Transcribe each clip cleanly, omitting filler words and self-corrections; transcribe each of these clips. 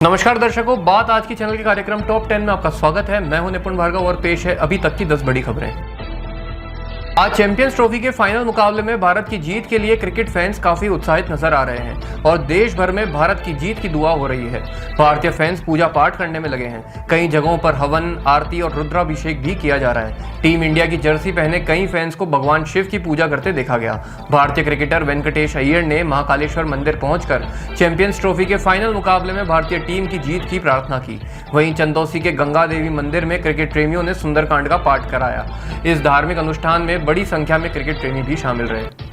नमस्कार दर्शकों, बात आज की चैनल के कार्यक्रम टॉप 10 में आपका स्वागत है। मैं हूं निपुण भार्गव और पेश है अभी तक की 10 बड़ी खबरें। आज चैंपियंस ट्रॉफी के फाइनल मुकाबले में भारत की जीत के लिए क्रिकेट फैंस काफी उत्साहित नजर आ रहे हैं और देश भर में भारत की जीत की दुआ हो रही है। भारतीय फैंस पूजा पाठ करने में लगे हैं। कई जगहों पर हवन, आरती और रुद्राभिषेक भी किया जा रहा है। टीम इंडिया की जर्सी पहने कई फैंस को भगवान शिव की पूजा करते देखा गया। भारतीय क्रिकेटर वेंकटेश अय्यर ने महाकालेश्वर मंदिर पहुंचकर चैंपियंस ट्रॉफी के फाइनल मुकाबले में भारतीय टीम की जीत की प्रार्थना की। वहीं चंदौसी के गंगा देवी मंदिर में क्रिकेट प्रेमियों ने सुंदरकांड का पाठ कराया। इस धार्मिक अनुष्ठान में बड़ी संख्या में क्रिकेट प्रेमी भी शामिल रहे।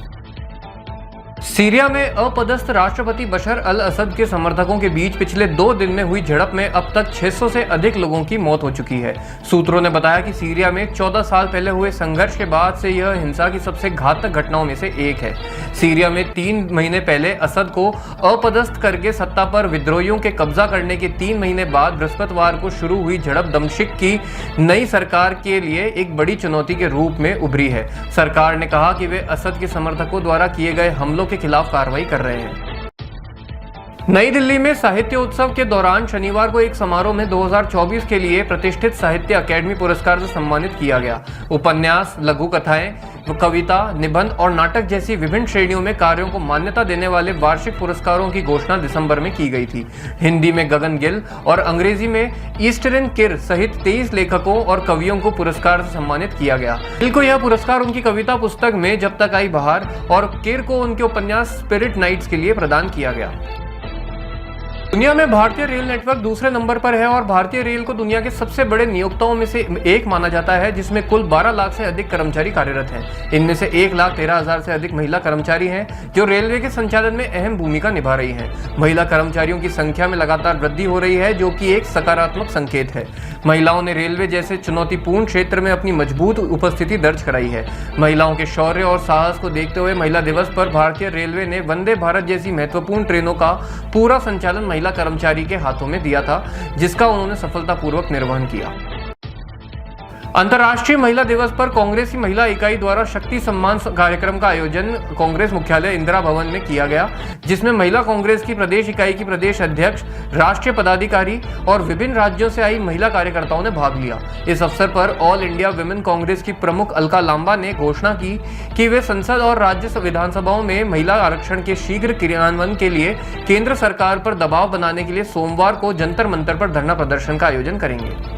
सीरिया में अपदस्थ राष्ट्रपति बशर अल असद के समर्थकों के बीच पिछले 2 दिन में हुई झड़प में अब तक 600 से अधिक लोगों की मौत हो चुकी है। सूत्रों ने बताया कि सीरिया में 14 साल पहले हुए संघर्ष के बाद से यह हिंसा की सबसे घातक घटनाओं में से एक है। सीरिया में 3 महीने पहले असद को अपदस्थ करके सत्ता पर विद्रोहियों के कब्जा करने के 3 महीने बाद बृहस्पतिवार को शुरू हुई झड़प दमिश्क की नई सरकार के लिए एक बड़ी चुनौती के रूप में उभरी है। सरकार ने कहा कि वे असद के समर्थकों द्वारा किए गए हमलों के खिलाफ कार्रवाई कर रहे हैं। नई दिल्ली में साहित्य उत्सव के दौरान शनिवार को एक समारोह में 2024 के लिए प्रतिष्ठित साहित्य अकादमी पुरस्कार से सम्मानित किया गया। उपन्यास, लघु कथाएं, कविता, निबंध और नाटक जैसी विभिन्न श्रेणियों में कार्यों को मान्यता देने वाले वार्षिक पुरस्कारों की घोषणा दिसंबर में की गई थी। हिंदी में गगन गिल और अंग्रेजी में ईस्टर्न किर सहित 23 लेखकों और कवियों को पुरस्कार से सम्मानित किया गया। गिल को यह पुरस्कार उनकी कविता पुस्तक में जब तक आई बहार और किर को उनके उपन्यास स्पिरिट नाइट्स के लिए प्रदान किया गया। दुनिया में भारतीय रेल नेटवर्क दूसरे नंबर पर है और भारतीय रेल को दुनिया के सबसे बड़े नियोक्ताओं में से एक माना जाता है, जिसमें कुल 12 लाख से अधिक कर्मचारी कार्यरत हैं। इनमें से 1,13,000 से अधिक महिला कर्मचारी हैं जो रेलवे के संचालन में अहम भूमिका निभा रही हैं। महिला कर्मचारियों की संख्या में लगातार वृद्धि हो रही है, जो कि एक सकारात्मक संकेत है। महिलाओं ने रेलवे जैसे चुनौतीपूर्ण क्षेत्र में अपनी मजबूत उपस्थिति दर्ज कराई है। महिलाओं के शौर्य और साहस को देखते हुए महिला दिवस पर भारतीय रेलवे ने वंदे भारत जैसी महत्वपूर्ण ट्रेनों का पूरा संचालन महिला कर्मचारी के हाथों में दिया था, जिसका उन्होंने सफलतापूर्वक निर्वहन किया। अंतर्राष्ट्रीय महिला दिवस पर कांग्रेस की महिला इकाई द्वारा शक्ति सम्मान कार्यक्रम का आयोजन कांग्रेस मुख्यालय इंदिरा भवन में किया गया, जिसमें महिला कांग्रेस की प्रदेश इकाई की प्रदेश अध्यक्ष, राष्ट्रीय पदाधिकारी और विभिन्न राज्यों से आई महिला कार्यकर्ताओं ने भाग लिया। इस अवसर पर ऑल इंडिया विमेन कांग्रेस की प्रमुख अलका लांबा ने घोषणा की कि वे संसद और राज्य विधानसभाओं में महिला आरक्षण के शीघ्र क्रियान्वयन के लिए केंद्र सरकार पर दबाव बनाने के लिए सोमवार को जंतर मंतर पर धरना प्रदर्शन का आयोजन करेंगे।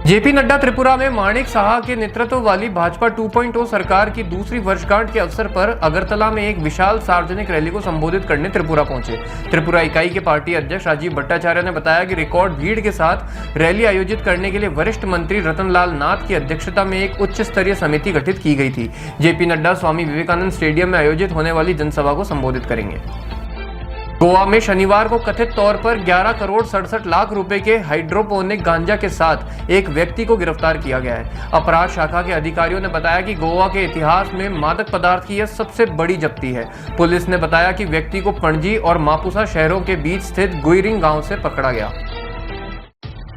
जेपी नड्डा त्रिपुरा में माणिक साहा के नेतृत्व वाली भाजपा 2.0 सरकार की दूसरी वर्षगांठ के अवसर पर अगरतला में एक विशाल सार्वजनिक रैली को संबोधित करने त्रिपुरा पहुंचे। त्रिपुरा इकाई के पार्टी अध्यक्ष राजीव भट्टाचार्य ने बताया कि रिकॉर्ड भीड़ के साथ रैली आयोजित करने के लिए वरिष्ठ मंत्री रतनलाल नाथ की अध्यक्षता में एक उच्च स्तरीय समिति गठित की गई थी। जेपी नड्डा स्वामी विवेकानंद स्टेडियम में आयोजित होने वाली जनसभा को संबोधित करेंगे। गोवा में शनिवार को कथित तौर पर 11 करोड़ 67 लाख रुपए के हाइड्रोपोनिक गांजा के साथ एक व्यक्ति को गिरफ्तार किया गया है। अपराध शाखा के अधिकारियों ने बताया कि गोवा के इतिहास में मादक पदार्थ की यह सबसे बड़ी जब्ती है। पुलिस ने बताया कि व्यक्ति को पणजी और मापुसा शहरों के बीच स्थित गुइरिंग गांव से पकड़ा गया।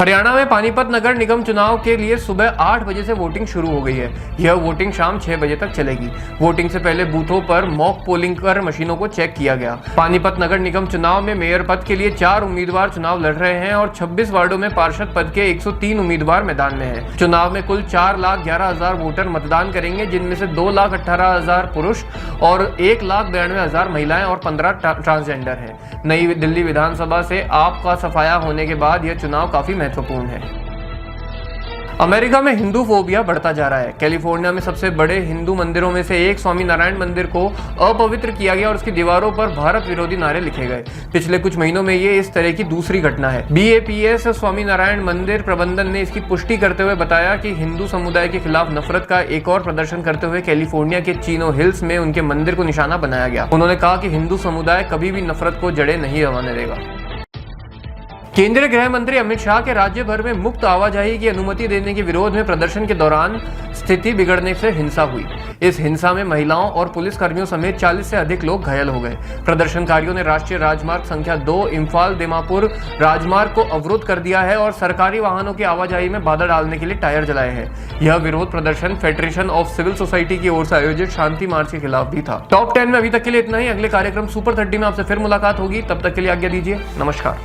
हरियाणा में पानीपत नगर निगम चुनाव के लिए सुबह 8 बजे से वोटिंग शुरू हो गई है। यह वोटिंग शाम 6 बजे तक चलेगी। वोटिंग से पहले बूथों पर मॉक पोलिंग कर मशीनों को चेक किया गया। पानीपत नगर निगम चुनाव में मेयर पद के लिए 4 उम्मीदवार चुनाव लड़ रहे हैं और 26 वार्डों में पार्षद पद के 103 उम्मीदवार मैदान में हैं। चुनाव में कुल 4,11,000 वोटर मतदान करेंगे, जिनमें से 2,18,000 पुरुष और 1,92,000 महिलाएं और 15 ट्रांसजेंडर हैं। नई दिल्ली विधानसभा से आप का सफाया होने के बाद यह चुनाव काफी महत्वपूर्ण है। अमेरिका में हिंदू फोबिया बढ़ता जा रहा है। कैलिफोर्निया में सबसे बड़े हिंदू मंदिरों में से एक स्वामी नारायण मंदिर को अपवित्र किया गया और उसकी दीवारों पर भारत विरोधी नारे लिखे गए। पिछले कुछ महीनों में ये इस तरह की दूसरी घटना है। BAPS स्वामी नारायण मंदिर प्रबंधन ने इसकी पुष्टि करते हुए बताया कि हिंदू समुदाय के खिलाफ नफरत का एक और प्रदर्शन करते हुए कैलिफोर्निया के चिनो हिल्स में उनके मंदिर को निशाना बनाया गया। उन्होंने कहा कि हिंदू समुदाय कभी भी नफरत को जड़ें नहीं गंवाने देगा। केंद्रीय गृह मंत्री अमित शाह के राज्य भर में मुक्त आवाजाही की अनुमति देने के विरोध में प्रदर्शन के दौरान स्थिति बिगड़ने से हिंसा हुई। इस हिंसा में महिलाओं और पुलिस कर्मियों समेत 40 से अधिक लोग घायल हो गए। प्रदर्शनकारियों ने राष्ट्रीय राजमार्ग संख्या 2 इम्फाल दीमापुर राजमार्ग को अवरुद्ध कर दिया है और सरकारी वाहनों की आवाजाही में बाधा डालने के लिए टायर जलाए हैं। यह विरोध प्रदर्शन फेडरेशन ऑफ सिविल सोसाइटी की ओर से आयोजित शांति मार्च के खिलाफ भी था। टॉप 10 में अभी तक के लिए इतना ही। अगले कार्यक्रम सुपर 30 में आपसे फिर मुलाकात होगी। तब तक के लिए आज्ञा दीजिए। नमस्कार।